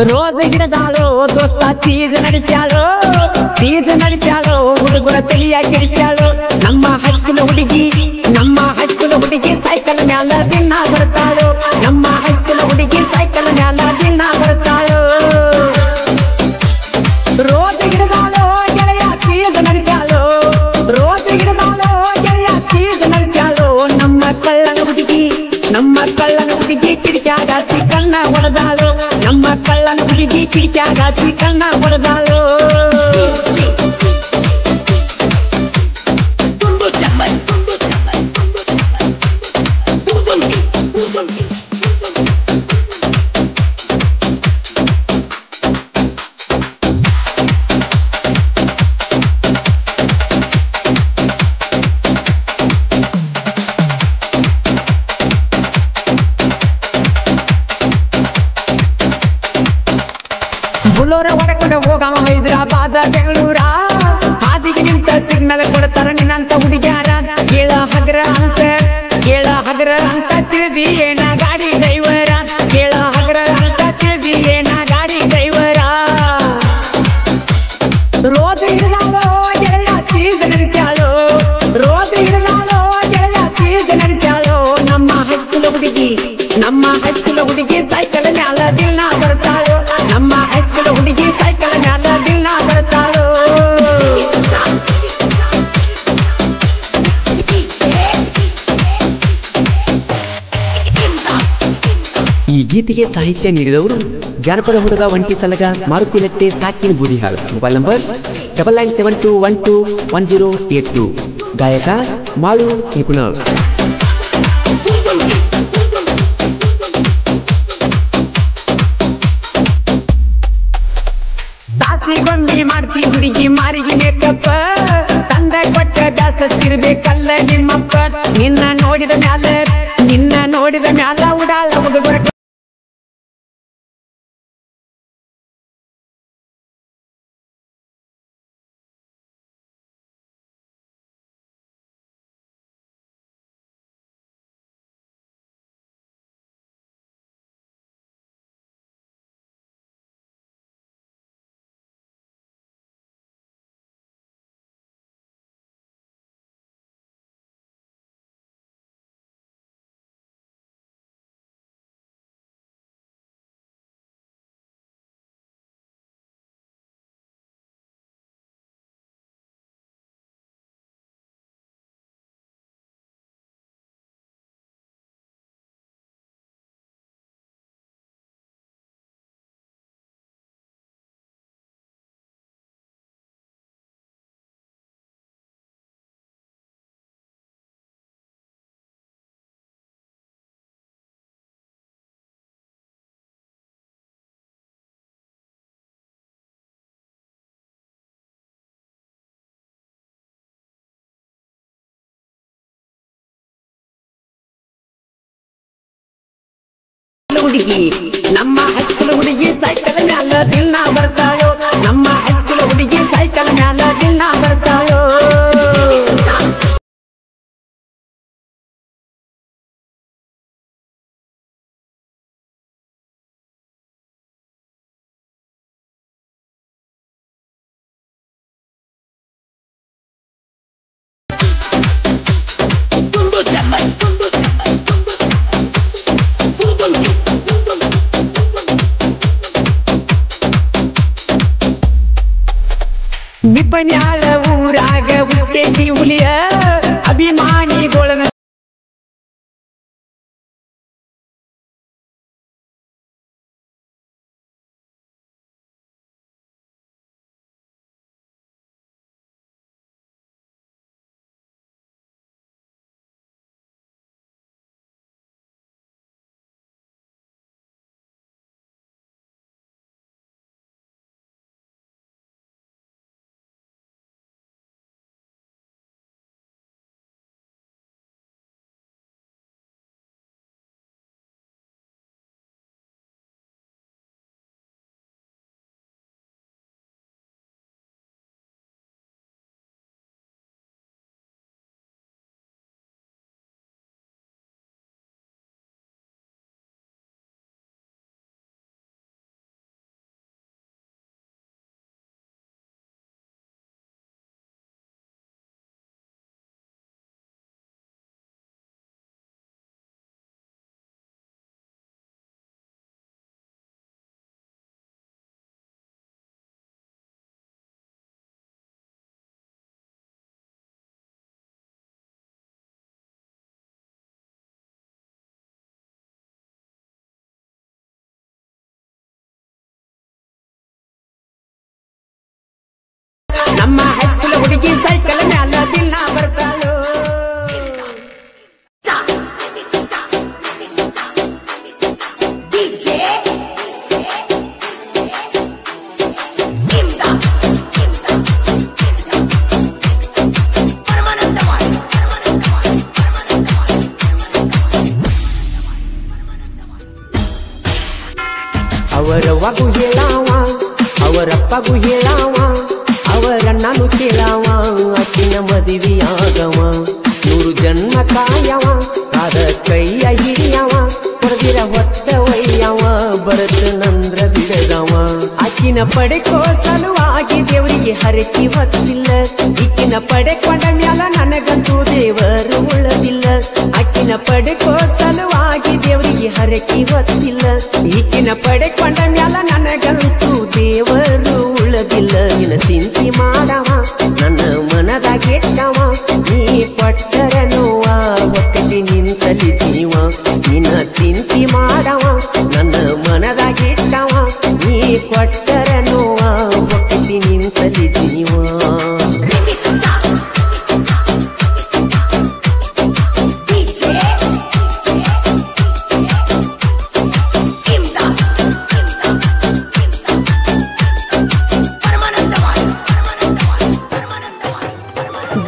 ರೋಜ ಗಿಡದಾಳು ದೋಸ್ತ ತೀಜ್ ನಡೆಸ್ಯಾಳು ಹುಡುಗರ ತಲಿಯ ಕಿಡಿಸ್ಯಾಳು ನಮ್ಮ ಹೈಸ್ಕೂಲ್ ಹುಡುಗಿ ಸೈಕಲ್ ಮ್ಯಾಲ ದಿನ ಬರ್ತಾಳು ನಮ್ಮ ಹೈಸ್ಕೂಲ್ ಹುಡುಗಿ ಸೈಕಲ್ ಮ್ಯಾಲ ದಿನ ಬರ್ತಾಳು ರೋಜ ಗಿಡದಾಳು ಗೆಳೆಯ ತೀಜ್ ನಡೆಸ್ಯಾಳು ನಮ್ಮ ಕಳ್ಳನ ಹುಡುಗಿ ಕಿಡಿಕ್ಯಾಗಾಚಿ ಕಣ್ಣ ಹೊಡೆದಾಳು ನಮ್ಮ ಕಳ್ಳನ ಹುಡುಗಿ ಕಿಡಿಕ್ಯಾಗಾಚಿ ಕಣ್ಣ ಹೊಡೆದಾಳು ಬುಲೋರ ಹೊಡಕೊಂಡು ಹೋಗವ ಹೈದರಾಬಾದ ಬೆಂಗಳೂರ ಹಾದಿಗೆ ನಿಂತ ಸಿಗ್ನಲ್ ಕೊಡ್ತಾರ ನಿನ್ನಂತ ಹುಡುಗ್ಯಾರ ಕೇಳ ಹಗರ ಅಂತ ತಿಳಿದಿ ಏನ ಗಾಡಿ ಡ್ರೈವರ ಕೇಳ ಹಗರ ಅಂತ ತಿಳಿದಿ ಏನ ಗಾಡಿ ಡ್ರೈವರ ರೋಜ ಹಿಡಿದಾಳು ಗೆಳೆಯ ತೀಜ್ ನಡೆಸ್ಯಾಳು ನಮ್ಮ ಹೈಸ್ಕೂಲ್ ಹುಡುಗಿ ಸೈಕಲ್ ಮ್ಯಾಲ ದಿನ ಬರ್ತಾಳು ನಮ್ಮ ಹೈಸ್ಕೂಲ್ ಹುಡುಗಿ ಸೈಕಲ್ ಮ್ಯಾಲ ದಿನ ಬರ್ತಾಳು ಈ ಗೀತೆಗೆ ಸಾಹಿತ್ಯ ನೀಡಿದವರು ಜಾನಪದ ಹುಡುಗ ಒಂಟಿ ಸಲಗ ಮಾರುತಿ ಲಟ್ಟೆ ಸಾಕಿನ ಬೂದಿಹಾಳು ಮೊಬೈಲ್ ನಂಬರ್ 9972121082 ಗಾಯಕ ಮಾಳು ನಿಪುಣರ್ ಗೊಂಬಿ ಮಾಡ್ತಿ ಹುಡುಗಿ ಮಾರಿಗೆ ಮೇಕಪ್ಪ ತಂದ ಕೊಟ್ಟ ಬ್ಯಾಸತ್ತಿರ್ಬೇಕಲ್ಲ ನಿಮ್ಮಪ್ಪ ನಿನ್ನ ನೋಡಿದ ಮ್ಯಾಲ ಉಡಾಳ ಹುಡುಗರ ಹುಡುಗಿ ನಮ್ಮ ಹೈಸ್ಕೂಲ್ ಹುಡುಗಿ ಸೈಕಲ್ ಮ್ಯಾಲ ದಿನ ಬರ್ತಾಳು ನಮ್ಮ ಹೈಸ್ಕೂಲ್ ಹುಡುಗಿ ಸೈಕಲ್ ಮ್ಯಾಲ ದಿನ ಬರ್ತಾಳು ನಿಪ್ಪನ್ಯಾಳ ಊರಾಗ ಹುಟ್ಟೇತಿ ಹುಲಿಯ ಅಭಿಮಾನಿಗಳ ಹುಡುಗಿ ಸೈಕಲ್ ಮ್ಯಾಲ ದಿನ ಬರ್ತಾಳು ಅವರವ್ವಗೂ ಹೇಳಾವ ಅವರಪ್ಪಗೂ ಹೇಳಾವ ಅವರಣ್ಣನು ಕೇಳಾವ ಅಕ್ಕಿನ ಮದುವೆಯಾಗವ 100 ಜನ್ಮ ಕಾಯವ ಕಾದ ಕೈಯ ಹಿರಿಯವ ಹೊರದಿರ ಹೊತ್ತ ಒಯ್ಯವ ಬರತ ನಂದ್ರ ಬಿಡದವ ಅಕ್ಕಿನ ಪಡೆಕೋ ಸಲುವಾಗಿ ದೇವರಿಗೆ ಹರಕಿ ಹೊತ್ತಿಲ್ಲ ಇಕ್ಕಿನ ಪಡೆಕೊಂಡ ಮ್ಯಾಲ ನನಗಂತೂ ದೇವರು ಉಳದಿಲ್ಲ ಅಕ್ಕಿನ ಪಡೆಕೋ ಸಲುವಾಗಿ ದೇವರಿಗೆ ಹರಕಿ ಹೊತ್ತಿಲ್ಲ ಈಕಿನ ಪಡೆಕೊಂಡ ಮ್ಯಾಲ ನನಗಂತೂ ದೇವರು ಉಳದಿಲ್ಲ ನಿನ್ನ ಚಿಂತೆ ಮಾಡವ ನನ್ನ ಮನದಾಗೆಟ್ಟವ ನೀ ಪಟ್ಟರ ನೋವ ಒಕ್ಕಟಿ ನಿಂತಲಿ ಜೀವ ನಿನ್ನ ಚಿಂತೆ ಮಾಡವ ನನ್ನ ಮನದಾಗೆಟ್ಟವ ನೀ ಕೊಟ್ಟರ ನೋವ ಒಕ್ಕಟಿ ನಿಂತಲಿ ಜೀವ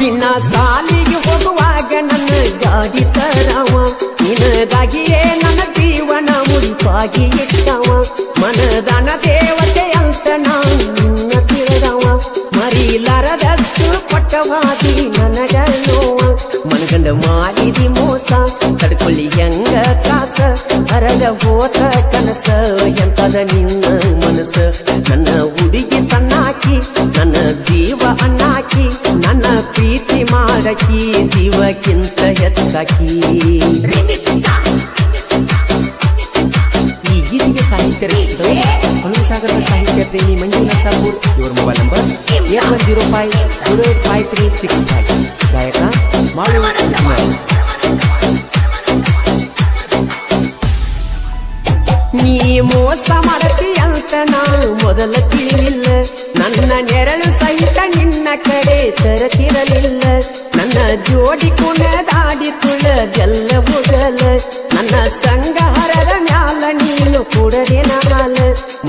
ದಿನ ಸಾಲಿಗೆ ಹೋಗುವಾಗ ನನ್ನ ಗಾಡಿ ತರವ ನಿನಗಾಗಿಯೇ ನನ್ನ ಜೀವನ ಮುಡಿಪಾಗಿ ಇಟ್ಟವ ಮನದಾನ ದೇವತೆ ಅಂತ ನನ್ನ ತಿಳಿದವ ಮರಿಲಾರದಷ್ಟು ಪಟ್ಟವಾದಿ ನನಗ ನೋವ ಮನಗಂಡ ಮಾಡಿದಿ ಮೋಸ ತಡ್ಕೊಳ್ಳಿ ಹೆಂಗ ಕಾಸ ಹರದ ಹೋತ ಕನಸ ಎಂತದ ನಿನ್ನ ಮನಸ ನನ್ನ ಹುಡುಗಿ ಸಣ್ಣಾಕಿ ನನ್ನ ಜೀವ ಅಣ್ಣಾಕಿ ನನ್ನ ಪ್ರೀತಿ ಮಾಡಕಿ ಜೀವಕ್ಕಿಂತ ಹೆಚ್ಚಾಕಿ ಈ ಗೀತೆಗೆ ಸಾಹಿತ್ಯ ರಚಿಸಿದರು ಹೊನ್ನಸಾಗರದ ಸಾಹಿತ್ಯ ಪ್ರೇಮಿ ಮಂಜುನಾಥ ಸಾಪೂರ್ ಇವರ ಮೊಬೈಲ್ ನಂಬರ್ 8105085365 ಗಾಯಕ ಮಾಳು ನೀ ಮೋಸ ಮಾಡತಿ ಅಂತ ನಾನು ಮೊದಲ ತಿಳಿಲಿಲ್ಲ ನನ್ನ ನೆರಳು ಸಹಿತ ನಿನ್ನ ಕಡೆ ತರತಿರಲಿಲ್ಲ ನನ್ನ ಜೋಡಿ ಕುಣದಾಡಿ ತುಳದೆಲ್ಲ ಮೊದಲ ನನ್ನ ಸಂಗ ಹರದ ಮ್ಯಾಲ ನೀನು ಕುಡದೇನ ಹಾಲ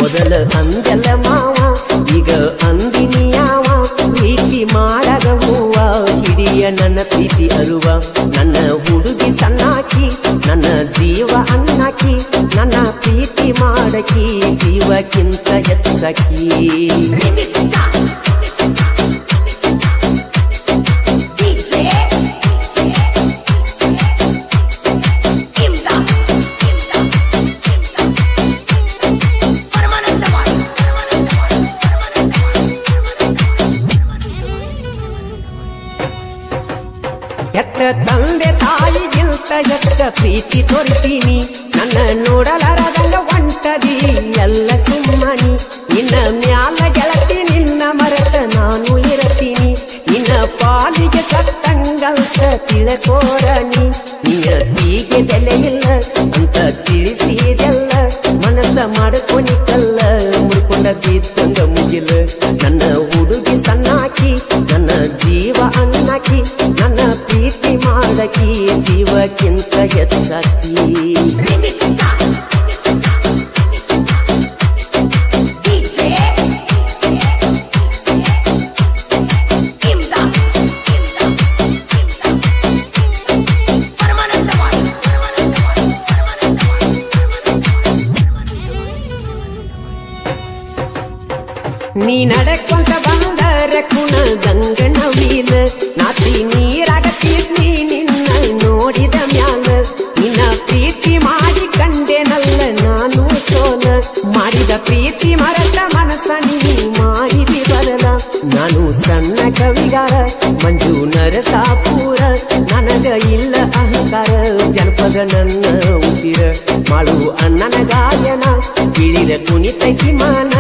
ಮೊದಲ ಅಂದೆಲ್ಲ ಮಾವ ಈಗ ಅಂದಿನಿ ಯಾವ ಪ್ರೀತಿ ಮಾಡಗ ಹೂವ ಹಿಡಿಯ ನನ್ನ ಪ್ರೀತಿ ಅರುವ ನನ್ನ ಹುಡುಗಿ ಸಣ್ಣಾಕಿ ನನ್ನ ಜೀವ ಅಣ್ಣಾಕಿ ನನ್ನ ಪ್ರೀತಿ ಮಾಡಕಿ ಜೀವಕ್ಕಿಂತ ಹೆಚ್ಚಾಕಿ ಎತ್ತ ತಂದೆ ತಾಯಿಗಿಂತ ಹೆಚ್ಚ ಪ್ರೀತಿ ತೋರಿಸೀನಿ ನನ್ನ ನೋಡಲಾರದಂಗ ಒಂಟದಿ ಎಲ್ಲ ಸುಮ್ಮನಿ ನಿನ್ನ ಮ್ಯಾಲ ಗೆಳತಿ ನಿನ್ನ ಮರೆತ ನಾನು ಇರತೀನಿ ನಿನ್ನ ಪಾಲಿಗೆ ಸತ್ತಂಗಲ್ತ ತಿಳಕೋರನಿ ನಿಯತಿಗೆ ಬೆಲೆ ಇಲ್ಲ ಅಂತ ತಿಳಿಸಿದೆಲ್ಲ ಮನಸ್ಸ ಮಾಡ್ಕೊನಿಕಲ್ಲ ಮುಡ್ಕೊಂಡ ಬಿದ್ದಂಗ ಮುಗಿಲ ನನ್ನ ಹುಡುಗಿ ಸಣ್ಣಾಕಿ ನನ್ನ ಜೀವ ಅಣ್ಣಾಕಿ ನನ್ನ ಪ್ರೀತಿ ಮಾಡಕಿ ಜೀವಕ್ಕಿಂತ ಹೆಚ್ಚಾಕಿ ನೀ ನಡಕೊಂತ ಬಂದರ ಕುಣದಂಗ ನವೀನ ನಾತಿ ನೀರಾಗತ್ತೀ ನಿನ್ನ ನೋಡಿದ ಮ್ಯಾಲ ನಿನ್ನ ಪ್ರೀತಿ ಮಾಡಿ ಕಂಡೆನಲ್ಲ ನಾನು ಸೋಲ ಮಾಡಿದ ಪ್ರೀತಿ ಮರೆತ ಮನಸ್ಸ ನೀ ಮಾಡಿದಿ ಬರಲ ನಾನು ಸಣ್ಣ ಕವಿಗಾರ ಮಂಜು ನರಸಾಪುರ ನನಗ ಇಲ್ಲ ಅಹಂಕಾರ ಜನಪದ ನನ್ನ ಉಸಿರ ಮಾಡು ಅಣ್ಣನ ಗಾಯನ ತಿಳಿದ ಕುಣಿತಕಿ ಮಾನ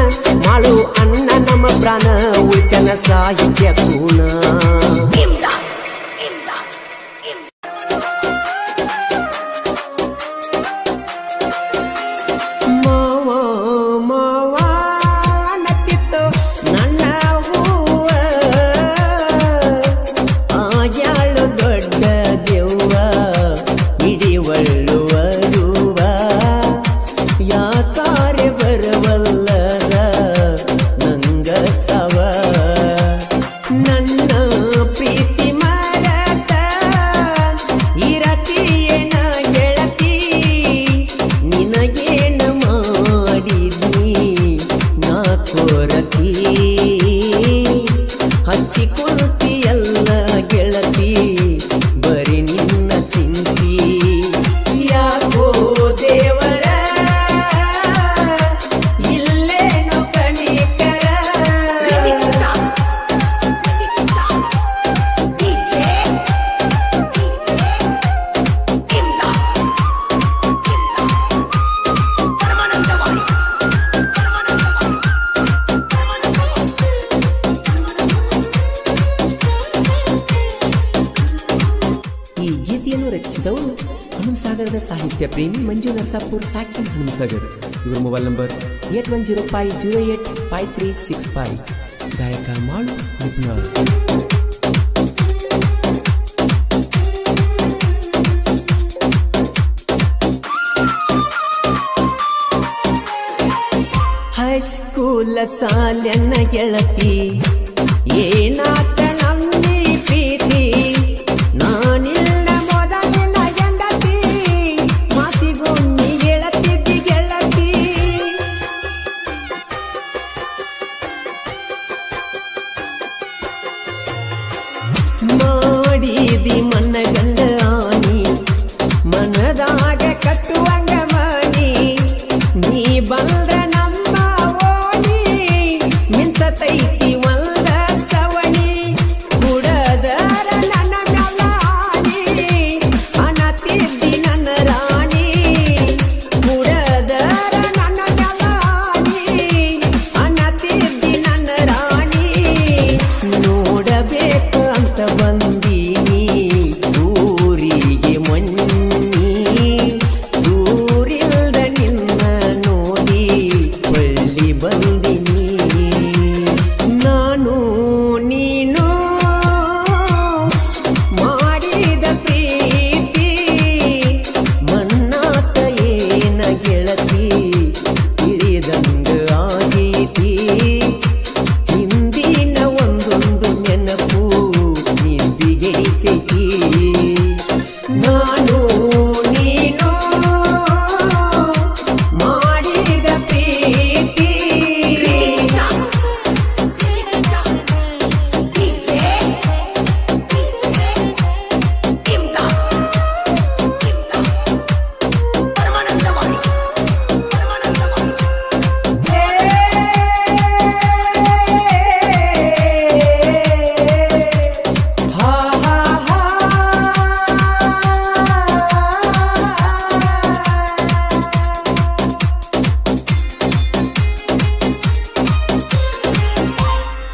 ಮಾಡು ಅಣ್ಣ ನಮ್ಮ ಪ್ರಾಣ ಉಳಿಸನ ಸಾಹಿತ್ಯ ಪೂರ್ಣ ಮಾವ ನಕ್ಕಿತ್ತು ನನ್ನ ಹೂವ ಹನುಮಸಾಗರದ ಸಾಹಿತ್ಯ ಪ್ರೇಮಿ ಮಂಜು ನರಸಾಪುರ್ ಸಾಕಿನ್ ಹನುಮಸಾಗರ್. ಇವರ ಮೊಬೈಲ್ ನಂಬರ್ 8105085365. ಗಾಯಕ ಮಾಳು ನಿಪ್ನಾಳ್. ಹೈಸ್ಕೂಲ ಸಾಲ್ಯನ್ನ ಗೆಳತಿ ಏನಾತ ನಮ್ಮಿ ಪ್ರೀತಿ ನಾನಿಲ್ಲ ಮೊದಲಿನ ಗೆಳತಿ ಮಾತಿಗೊಮ್ಮಿ ಗೆಳತಿದ್ದಿ ಗೆಳತಿ ಮಾಡಿದಿ ಮನಗಂಡ ಆನಿ ಮನದಾಗ ಕಟ್ಟುವಂಗ ಮನಿ ನೀ ಬಂದ ತೈತಿ ಒಂದ ಸವಣಿ ಕುಡದರ ನನ್ನ ಮ್ಯಾಲಾನಿ ಅನತಿದ್ದಿ ನನ್ನ ರಾಣಿ ಕುಡದರ ನನ್ನ ಮ್ಯಾಲಾನಿ ಅನತಿದ್ದಿ ನನ್ನ ರಾಣಿ ನೋಡಬೇಕು ಅಂತ ಬಂದೀನಿ ಊರಿಗೆ ಮೊನ್ನಿ ದೂರಿಲ್ದ ನಿನ್ನ ನೋಡಿ ಬಳ್ಳಿ ಬಂದಿನಿ ನೀನು ಮಾಡಿದ ಪ್ರೀತಿ ಮನ್ನಾತ ಏನ ಗೆಳತಿ ತಿಳಿದಂಗ ಆಗೀತಿ ಹಿಂದಿನ ಒಂದೊಂದು ನೆನಪು ನಿಂದಿಗೆಸೆತಿ ನಾನು ನೀನು ಮಾಡಿದ ಪ್ರೀತಿ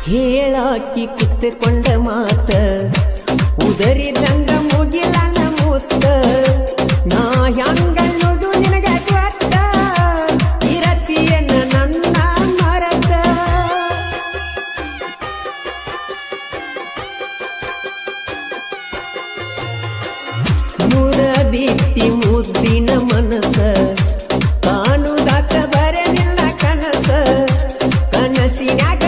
ಹೇಳಾಕಿ ಕುತ್ತುಕೊಂಡ ಮಾತ ಉದರಿದಂಗ ಮುಗಿಲನ ಮುತ್ತ ನಾ ಹಂಗನ್ನೋದು ನಿನಗ ಗೊತ್ತ ಇರತಿಯನ್ನ ನನ್ನ ಮರತ ಮುರದಿತ್ತಿ ಮುದ್ದಿನ ಮನಸ ಕಾಣುದಾತ ಬರಲಿಲ್ಲ ಕನಸ ಕನಸಿನ್ಯಾಗ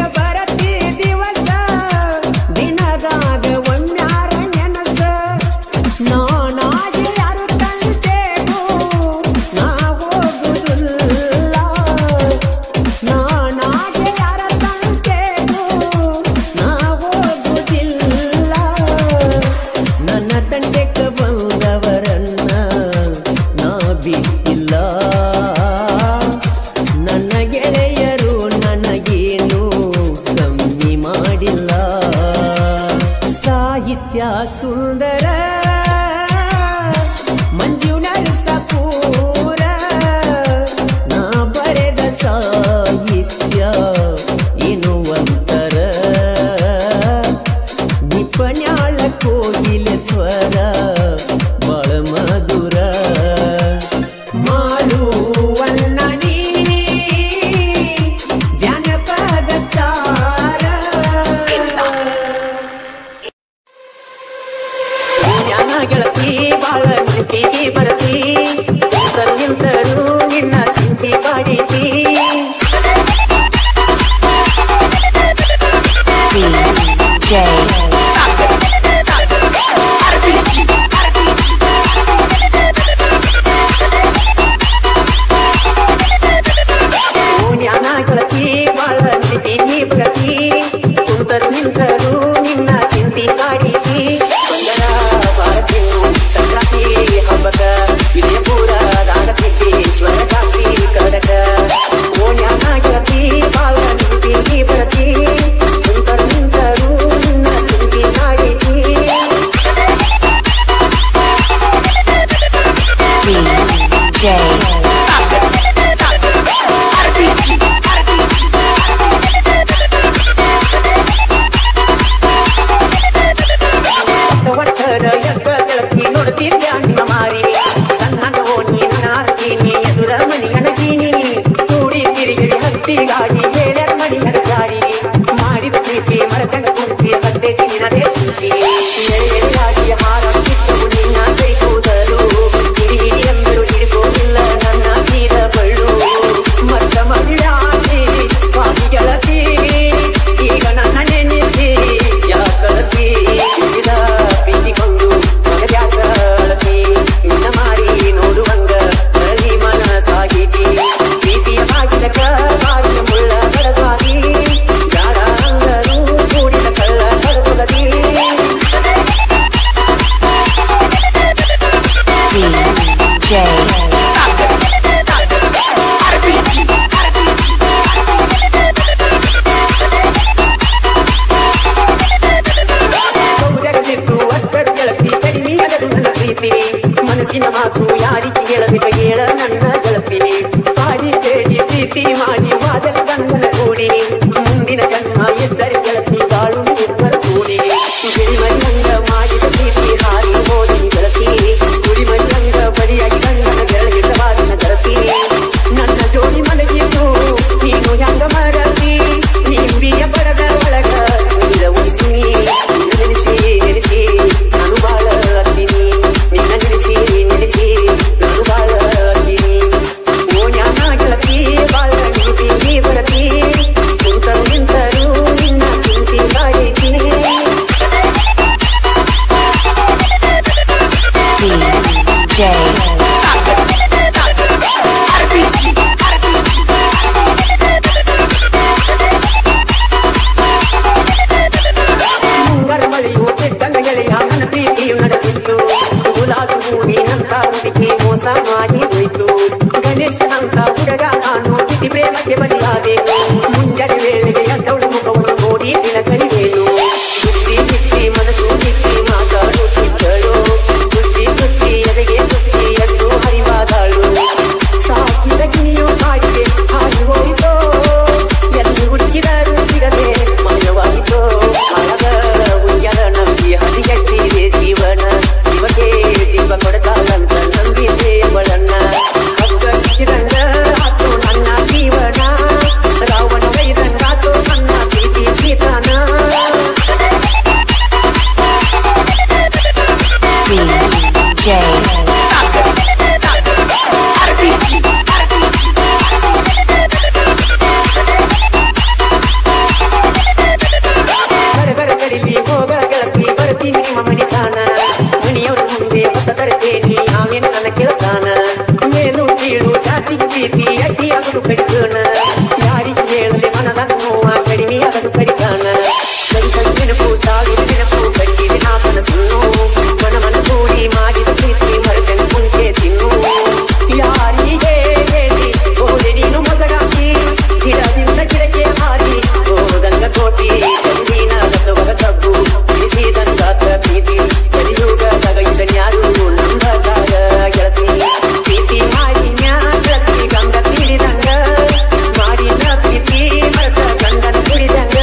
ಸುಂದರ ಮಂಜು ನರಸಾಪುರ ನಾ ಬರೆದ ಸಾಹಿತ್ಯ ಏನು ಒಂತರ ನಿಪನ್ಯಾಳ ಕೋಗಿಲೆ ಸ್ವರ ಬಾಳ ಮಧುರ ಮಾಡುವಲ್ಲ ನೀ ಜಾನಪದ ಸ್ಟಾರ ಗೆಳತಿ ಬಾಳ ನಿಂತಿಗೆ ಬರತಿ ನಿಂತರು ನಿನ್ನ ಚಿಂತೆ ಬಾಡಿತಿ ಗೆಳತಿ ಬಾಳ ನಿಂತಿಗೆ ಬರತಿ ನಿಂತರು ನಿನ್ನ ಚಿಂತೆ ಬಾಡಿತಿ ಸಂಕ್ರಾಂತಿ ಹಬ್ಬದ ವಿಜಯಪುರ ರಾಗಸಿದ್ದೇಶ್ವರ ಕಾಂತಿ ಕಡಕ ಓಣ್ಯಾನ ಗೆಳತಿ ಬಾಳ ನಿಂತಿಗೆ ಬರತಿ ನಿಂತರು ನಿನ್ನ ಚಿಂತೆ ಮಾಡಿತಿ ನೋಡ್ತಿದ್ದ ನಿಮ್ಮ ಮಾರಿ ಮನಸ್ಸಿನ ಮಾತು ಯಾರಿಗೆ ಹೇಳಬೇಕು ಹೇಳ ನನ್ನ ಗೆಳತಿ ಪಾಡಿ ಕೇಳಿ ಪ್ರೀತಿ ಮಾಡಿ ಮಾದರಿ ಗಂಗನ ಕೂಡಿ ಮುಂದಿನ ಜನ್ಮ ಎದ್ದರೆ ಗೆಳತಿ ಬಾಳು ಇಬ್ಬರ ಕೂಡಿ ಗುಡಿಮರಿಯಂಗ ಮಾಡಿದ ಪ್ರೀತಿ ಹಾರಿ ಹೋದಿ ಗೆಳತಿ ಗುಡಿಮರಿಯಂಗ ಬಡಿಯಾಗಿ ಗಂಗನ ಗೆಳಗಿಟ್ಟ ಬಾಳಿನ ಗೆಳತಿ ನನ್ನ ಜೋಡಿ ಮಲಗಿದ್ದು ನೀನು ಹೆಂಗ ಮರತಿ ನಿಂಬಿಯ ಬಡದ ಒಳಗ ಉಳಿಸಿ ನೆನೆಸಿ ನೆನೆಸಿ ನಾನು ಬಾಳ ಅತ್ತೀನಿ ನಿನ್ನ ನೆನೆಸಿ ನೆನೆಸಿ ನಾನು ಬಾಳ ಅತ್ತೀನಿ ಓ ಜ್ಞಾನ ಗೆಳತಿ ಬಾಳ ನಿಂತಿ ಬರತಿ ಕುಂತರು ನಿಂತರು ನಿನ್ನ ಚಿಂತಿ ಕಾಡಿತೀನಿ ಮುಂಗರ ಮಳೆಯು ಕೆಟ್ಟಂಗ ಗೆಳೆಯ ನನ್ನ ಪ್ರೀತಿಯು ನಡೆದಿತ್ತು ಗುಲಾಬಿ ಹೂವಿನಂತ ಹುಡುಗಿ ಮೋಸ ಮಾಡಿ ಹೋಯ್ತು ಗಣೇಶನಂತ ಹುಡುಗ ನಾನು ಪ್ರೀತಿ ಪ್ರೇಮಕ್ಕೆ ಬಲಿಯಾದೇನು ಮುಂಜಾನೆ ವೇಳೆಗೆ ಎದ್ದವಳು ಮುಖವನ್ನು ನೋಡಿ ದಿನ ಕೈವೇನು ಚುಚ್ಚಿ ಚುಚ್ಚಿ ಮನಸ್ಸು ಕಿಚ್ಚಿ ಮಾತಾಡುತ್ತಿದ್ದಳು ಚುಚ್ಚಿ ಚುಚ್ಚಿ ಎದೆಗೆ ಚುಚ್ಚಿ ಎಂದು ಹರಿವಾದಳು ಸಾಕಿದ ಗಿಣಿಯು ಕಾಡಿಗೆ ಹಾರಿ ಹೋಯಿತೋ ಎಲ್ಲಿ ಹುಡುಕಿದರೂ ಸಿಗದೆ ಮಾಯವಾಯಿತೋ ಮರದ ಉಯ್ಯರ ನಂಬಿ ಹದಿಗೆಟ್ಟಿದೆ ಜೀವನ ಇವಕ್ಕೆ ಜೀವ ಕೊಡತಾಳಂತ ನಂಬಿದೆ ಅವಳನ್ನ ಹಗ್ಗಿದಂಗ ಆತು ನನ್ನ ಜೀವನ ರಾವಣ ವೈದಂಗಾತು ನನ್ನ ಪ್ರೀತಿ ಸೀತಾನ ಬರಬರ ಕಡಿಲಿ ಹೋಗ ಗೆಳತಿ ಬರ್ತೀನಿ ನಿಮ್ಮ ಮಣಿತಾನ ಮಣಿಯವ್ರ ಮುಂದೆ ಹೊತ್ತ ತರ್ತೇನಿ ಆಮೇಲೆ ನನ್ನ ಕೇಳ್ತಾನ ಮೇಲು ಕೀಳು ಜಾತಿ ಪ್ರೀತಿ ಅಡ್ಡಿಯಾಗಲು ಕಡಿತಾನ ಯಾರಿಗೆ ಹೇಳದೆ ಮನದ ನೋವ ಕಡಿಮೆಯಾಗಲು ಕಡಿತಾನ ಸರಿ ಸರಿ ನೆನಪು ಸಾವಿರ ನೆನಪು ಕಟ್ಟಿದೆ ನಾ ಕನಸನ್ನು ಮನ ಮನ ಕೂಡಿ ಮಾಡಿದ ಪ್ರೀತಿ ಮರೆತನು ಕುಂತೆ ತಿನ್ನು ಯಾರಿಗೆ ಹೇಳಿ ಹೋದೆ ನೀನು ಮೊದಲಾಗಿ ಗಿಡದಿಂದ ಗಿಡಕ್ಕೆ ಹಾರಿ ಹೋದಂಗ ಕೋಟಿ ಕಲ್ಲಿನ ಕಸವರ ತಬ್ಬು ತಿಳಿಸಿದಂಗಾತ ಪ್ರೀತಿ ಕಲಿಯುಗ ತಗೈದನ್ಯಾರು ನಂಬದಾಗ ಗೆಳತಿ ಪ್ರೀತಿ ಮಾಡಿನ್ಯಾ ಗೆಳತಿ ಗಂಗ ತಿಳಿದಂಗ ಮಾಡಿನ ಪ್ರೀತಿ ಮರೆತ ಗಂಗನ ಕುಡಿದಂಗ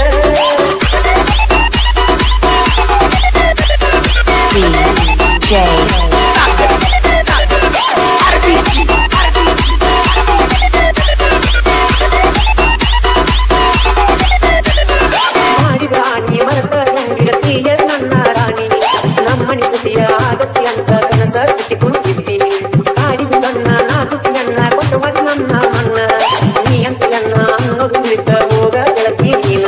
ಮಾಡಿದ ರಾಣಿ ಮರೆತ ಗಂಗಿರತೀಯ ನನ್ನ ರಾಣಿ ನಮ್ಮನಿ ಸುತಿಯ ಆಗತ್ತಿ ಅಂತ ಕನಸ ಬಿಟ್ಟಿಕೊಂಡಿದ್ದೀನಿ ಕಾಡಿದು ನನ್ನ ನಾ ತುಟಿಯನ್ನ ಕೊಟ್ಟು ನನ್ನ ಮನ್ನ ನೀ ಅಂತಿಯನ್ನ ಅನ್ನೋದು ಕುಳಿತ ಹೋಗ ಗೆಳತಿ ನೀನ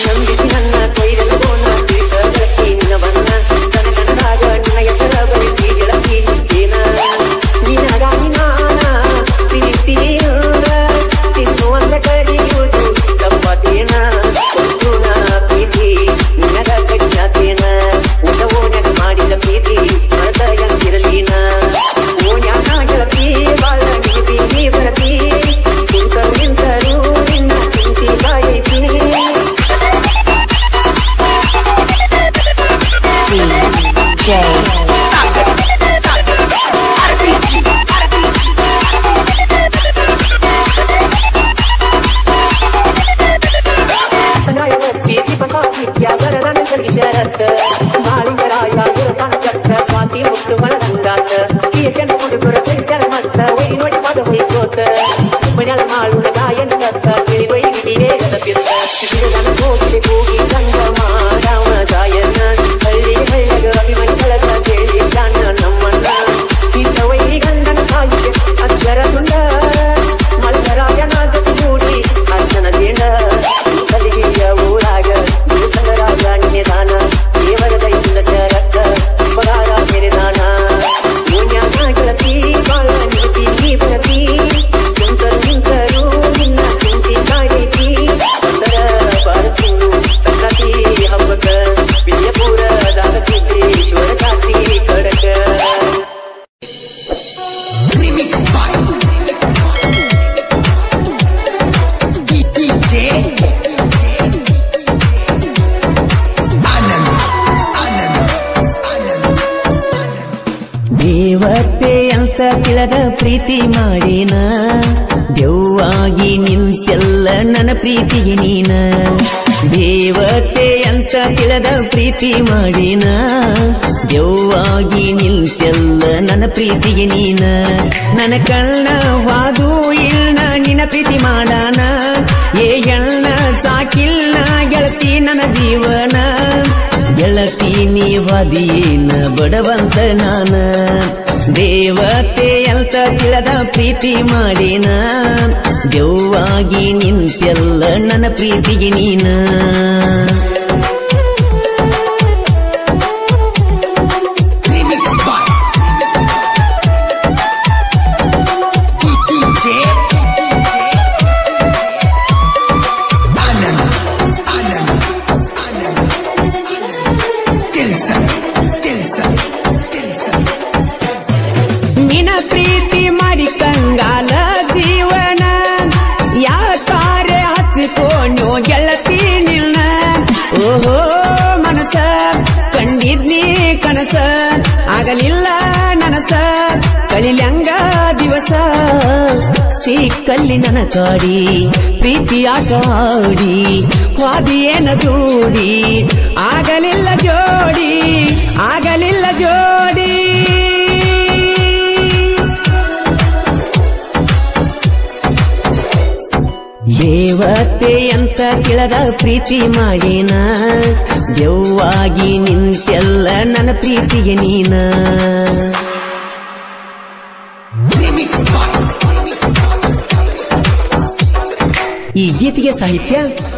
ನಂಬಿಸಿ ನನ್ನ ಕೊಯ್ದಲು ಗೋಣ ಕುಳಿತ ಗೆಳತಿ ನಿನ್ನ ಬನ್ನ ಕನಕಂದಾಗ ನಿನ್ನ ಹೆಸರ ಬಯಸಿ ಗೆಳತಿ ಏನ ನಿನಗಾಗಿ ನಾನ ಪ್ರೀತಿಯ ತಿನ್ನುವಂತ ಕರೆಯುವುದು ತಪ್ಪತೇನ ಕೊಟ್ಟುನ ಪ್ರೀತಿ ನಿನಗ ಕಡಿಯಾತೇನ ಊಟವೋನಗ ಮಾಡಿದ ಪ್ರೀತಿ ಮರೆತ ಎಂದಿರಲೀನ ಓ ಜ್ಞಾನ ಗೆಳತಿ ಬಾಳ ನಿಂತಿ ಬರತಿ ಕುಂತರು ನಿಂತರು ನಿನ್ನ ಚಿಂತಿ ಕಾಯೈತಿ ಸಂಗಾಯ ಬಚ್ಚಿ ದೀಪ ಸಾಹಿತ್ಯ ಬರದನ ಕಲಿ ಶರತ್ ಮಾಳಿಂಗರಾಯ ಗುರುತಾನ ಚಕ್ರ ಸ್ವಾತಿ ಮುತ್ತು ಮನದಂಗಾತ ಈ ಶಂಕೊಂಡು ಗುರುತ ಶರ ಮಸ್ತ ಒಯ್ ನೋಡಿ ಮಗ ಹೊಯ್ಕೋತ ಮನೆಯ ಮಾಳುನ ಗಾಯನ ಕತ್ತ ತಿಳಿದೊಯ್ ಹಿಡಿಯೇ ಗದಪಿತ್ತ ನನ್ನ ಹೋಗಿ ಕೂಗಿ ಗಂಗ ಮಾರಾಮ ಗಾಯನ ಹಳ್ಳಿ ಹಳ್ಳಗ ಅಭಿಮನ್ ಕಳಗ ಕೇಳಿ ಜಾನ ನಮ್ಮನ್ನ ಇಂಥ ವೈರಿ ಗಂಗನ ಸಾಹಿತ್ಯ ಅಕ್ಷರ ತುಂಡ ಮಲ್ಲರಾಯನ ಜೊತೆ ಕೂಡಿ ಅರ್ಚನ ದಿಂಡ ಕಲಿಗೆಯ ಊರಾಗ ಸಂಗರಾಗ ನಿಧಾನ ದೇವರ ದೈವಿಂದ ಶರತ್ತ ಪಗಾರ ಮೆರೆದಾನ ಜ್ಞಾನ ಗೆಳತಿ ಬಾಳ ನಿಂತಿ ಬರತಿ ಕುಂತರು ನಿಂತರು ನಿನ್ನ ಚಿಂತಿ ಕಾಡೈತಿ ಅಂದರ ಬಾಳ ಚಿನ್ನ ಅಂತ ತಿಳಿದ ಪ್ರೀತಿ ಮಾಡಿನ ದೆವ್ವಾಗಿ ನಿಂತೆಲ್ಲ ನನ್ನ ಪ್ರೀತಿಗೆ ನೀನ ದೇವತೆ ಅಂತ ತಿಳಿದ ಪ್ರೀತಿ ಮಾಡಿನ ದೆವ್ವಾಗಿ ನಿಂತೆಲ್ಲ ನನ್ನ ಪ್ರೀತಿಗೆ ನೀನ ನನ್ನ ಕಣ್ಣ ವಾದು ಇಲ್ಲ ನಿನ್ನ ಪ್ರೀತಿ ಮಾಡಾನ ಏ ಎಳ್ನ ಸಾಕಿಲ್ಲ ಗೆಳತಿ ನನ್ನ ಜೀವನ ಗೆಳತಿ ನೀವಾದೀನ ಬಡವಂತ ನಾನ ದೇವತೆ ಅಂತ ತಿಳಿದ ಪ್ರೀತಿ ಮಾಡಿನ ದೆವ್ವಾಗಿ ನಿಂತೆಲ್ಲ ನನ್ನ ಪ್ರೀತಿಗೆ ನೀನ ಆಗಲಿಲ್ಲ ನನಸ ಕಳಿಲ್ಯಂಗ ದಿವಸ ಸಿಕ್ಕಲ್ಲಿ ನನ್ನ ಕಾಡಿ ಪ್ರೀತಿ ಆಟ ಆಡಿ ವಾದಿಯೇನ ದೂಡಿ ಆಗಲಿಲ್ಲ ಜೋಡಿ ಆಗಲಿಲ್ಲ ಜೋಡಿ ದೇವತೆ ಅಂತ ತಿಳಿದ ಪ್ರೀತಿ ಮಾಡಿನ ದೆವ್ವಾಗಿ ನಿಂತೆಲ್ಲ ನನ್ನ ಪ್ರೀತಿಗೆ ನೀನ ಈ ಗೀತೆಗೆ ಸಾಹಿತ್ಯ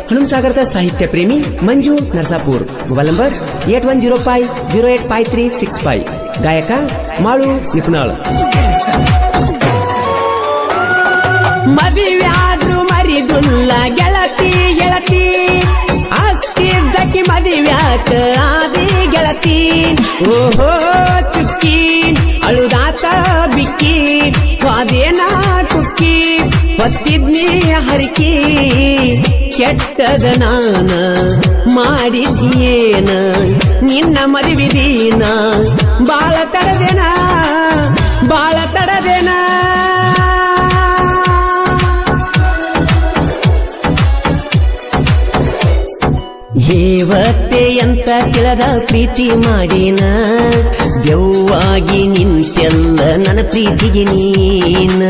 ಹನುಮಸಾಗರದ ಸಾಹಿತ್ಯ ಪ್ರೇಮಿ ಮಂಜು ನರಸಾಪುರ್ ಮೊಬೈಲ್ ನಂಬರ್ 8105085365 ಗಾಯಕ ಮಾಳು ನಿಪುಣಾಳ್ ಮದುವೆಯಾದ್ರು ಮರಿದುಲ್ಲ ಗೆಳತಿ ಗೆಳತಿ ಅಷ್ಟಿದ್ದಕ್ಕೆ ಮದುವ್ಯಾಕ ಆದಿ ಗೆಳತಿ ಓಹೋ ಚುಕ್ಕಿ ಅಳುದಾತ ಬಿಕ್ಕಿ ವಾದೇನ ಕುಕ್ಕಿ ಹೊತ್ತಿದ್ನಿ ಹರಿಕಿ ಕೆಟ್ಟದ ನಾನ ಮಾಡಿದ್ಯೇನ ನಿನ್ನ ಮದುವಿದೀನ ಬಾಳ ತಡದೇನ ಬಾಳ ತಡದೇನ ದೇವತೆ ಅಂತ ತಿಳಿದ ಪ್ರೀತಿ ಮಾಡಿನ ದೆವ್ವಾಗಿ ನಿಂತೆಲ್ಲ ನನ್ನ ಪ್ರೀತಿಗೆ ನೀನ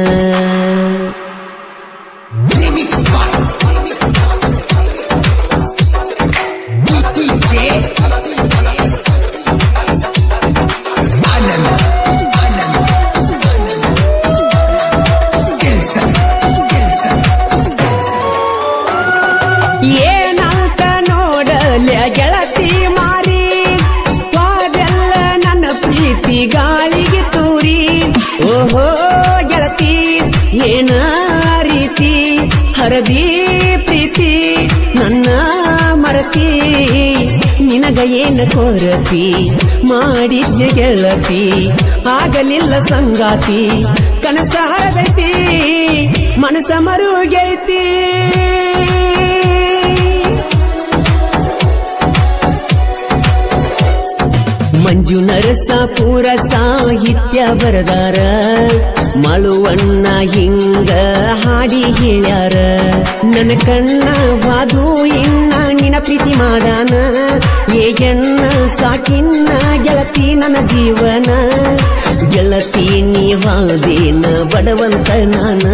ಗೆಳತಿ ಮಾರಿ ವಾದೆಲ್ಲ ನನ್ನ ಪ್ರೀತಿ ಗಾಳಿಗೆ ತೂರಿ ಓಹೋ ಗೆಳತಿ ಏನ ರೀತಿ ಹರದಿ ಪ್ರೀತಿ ನನ್ನ ಮರತಿ ನಿನಗ ಏನ ಕೊರತಿ ಮಾಡಿದ್ಯ ಗೆಳತಿ ಆಗಲಿಲ್ಲ ಸಂಗಾತಿ ಕನಸ ಹರದೈತಿ ಮನಸ ಮರುಗೈತಿ ಮಂಜು ನರಸಾಪುರ ಸಾಹಿತ್ಯ ಬರದಾರ ಮಳುವಣ್ಣ ಹಿಂಗ ಹಾಡಿ ಹೇಳ್ಯಾರ ನನ್ನ ಕಣ್ಣ ವಾದು ಇನ್ನ ನಿನ ಪ್ರೀತಿ ಮಾಡಾನ ಏಜಣ್ಣ ಸಾಕಿನ್ನ ಗೆಳತಿ ನನ್ನ ಜೀವನ ಗೆಳತಿ ನೀವಾದೇನ ಬಡವಂತ ನಾನ